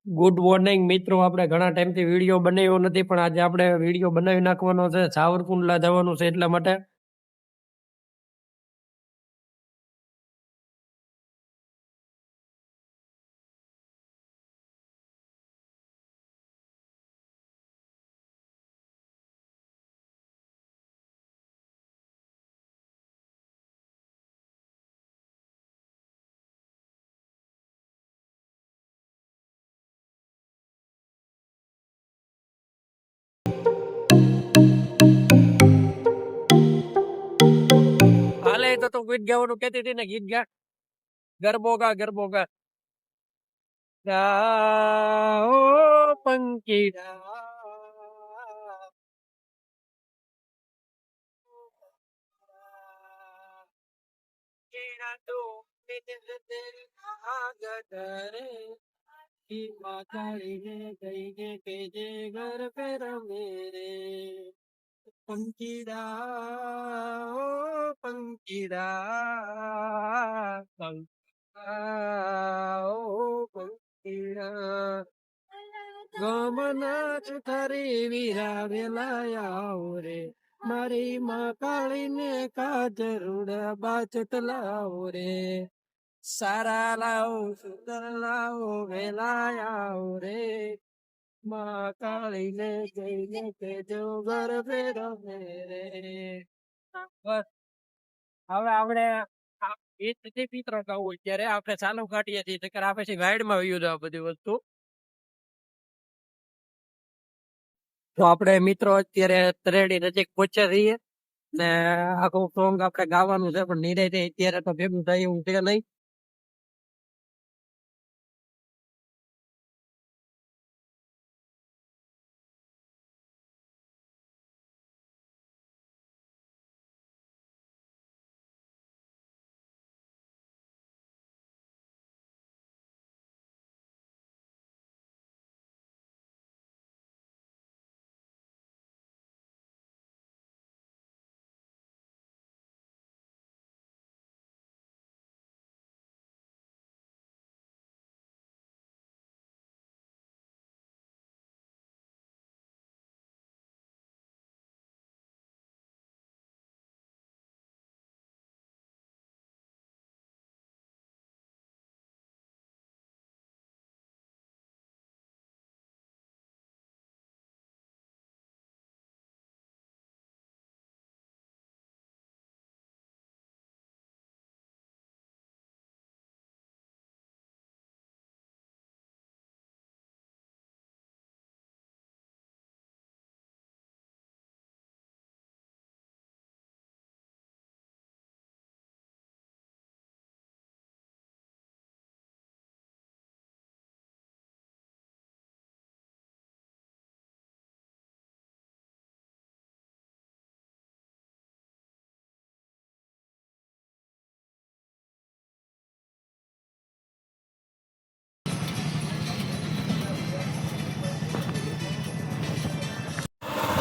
Good morning મિત્રો. આપણે ઘણા ટાઈમથી વિડીયો બનાવ્યો નથી, પણ આજે આપણે વિડીયો બનાવી નાખવાનો છે. સાવરકુંડલા જવાનું છે એટલા માટે. હાલે તો તું ગીત ગાવાનું કહેતી હતી ને, ગીત ગા. ગરબો ગા, ગરબો ગા. ગાઓ પંખીડા, કેણા તો આગતરે ઈ માતાળીને કહીને કેજે ઘર પે રમે રે. પંખીડા ઓ પંખીડા, પંખીડા ઓ પંખીડા, ગમના ચુથારી વીરા વેલાયા રે. મારી માં કાળીને કાજરુડા બાચત લાવો રે. સારા લાવો સુંદર લાવો વેલાયા રે. માં કાળીને જઈને કેજો ઘર પે રમે રે. બસ હવે આપણે એ નથી પિત્ર ગાવું અત્યારે આપણે ચાલુ કાઢીએ છીએ, ચક્કર આપે છે ગાઈડમાં વયું જવા બધી વસ્તુ. તો આપણે મિત્રો અત્યારે તરેડી નજીક પહોંચ્યા છીએ ને આખું સોંગ આપણે ગાવાનું છે, પણ નિરાંતે અત્યારે તો ભેગું થાય એવું છે નહીં.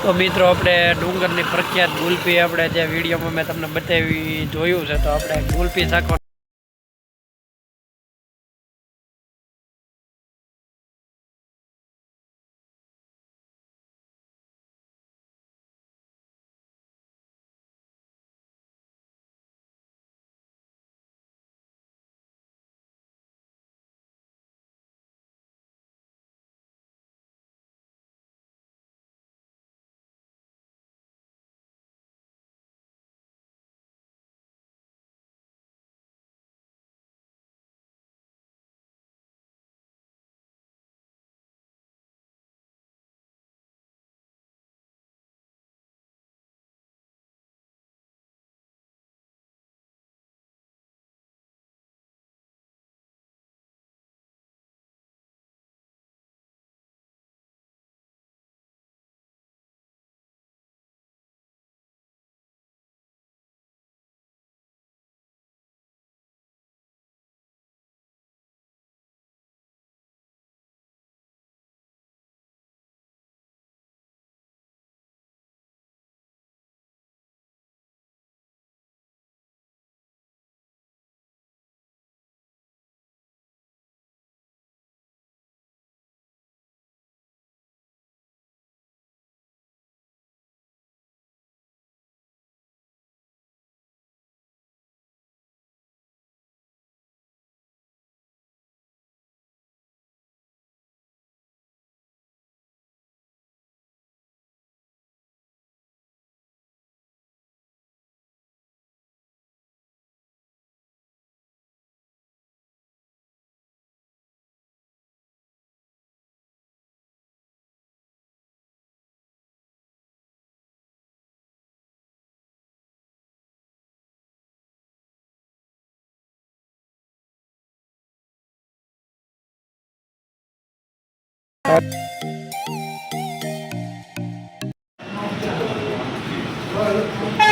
તો મિત્રો આપણે ડુંગરની પ્રખ્યાત ગુલપી આપણે જે વિડીયોમાં મેં તમને બતાવી જોયું છે, તો આપણે ગુલપી શાખવા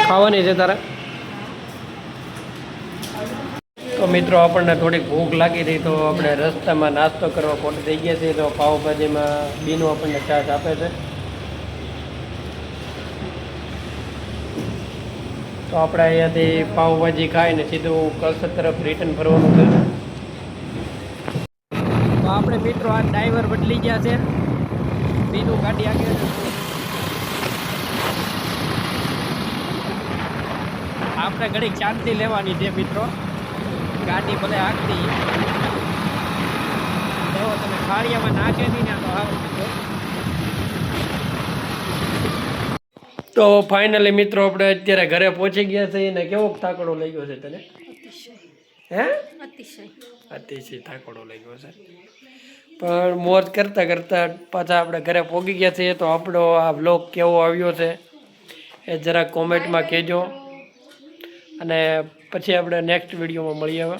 ખાવાની છે તારે? તો મિત્રો આપણને થોડીક ભૂખ લાગી હતી તો આપણે રસ્તામાં નાસ્તો કરવા પહોંચી થઈ ગયા છીએ. તો પાવભાજીમાં બીનું આપણને ચાર્જ આપે છે. તો આપણે અહીંયાથી પાવભાજી ખાઈને સીધું કલસદ તરફ રિટર્ન ફરવાનું છે. તો આપણે મિત્રો આ ડ્રાઈવર બદલી ગયા છે. બીનું ગાડી આગળ આપણે ઘડીક શાંતિ લેવાની છે મિત્રો. ગાડી ભલે આગતી તો તમે ખાડિયામાં નાખે નહીં ને તો આવે મિત્રો. તો ફાઇનલી મિત્રો આપણે અત્યારે ઘરે પહોંચી ગયા છીએ ને કેવો થાકડો લઈ ગયો છે તને? હે અતિશય થાકડો લઈ ગયો છે. પણ મોજ કરતાં કરતાં પાછા આપણે ઘરે પહોંચી ગયા છીએ. તો આપણો આ વ્લોગ કેવો આવ્યો છે એ જરાક કોમેન્ટમાં કહેજો અને પછી આપણે નેક્સ્ટ વિડીયોમાં મળીએ. હવે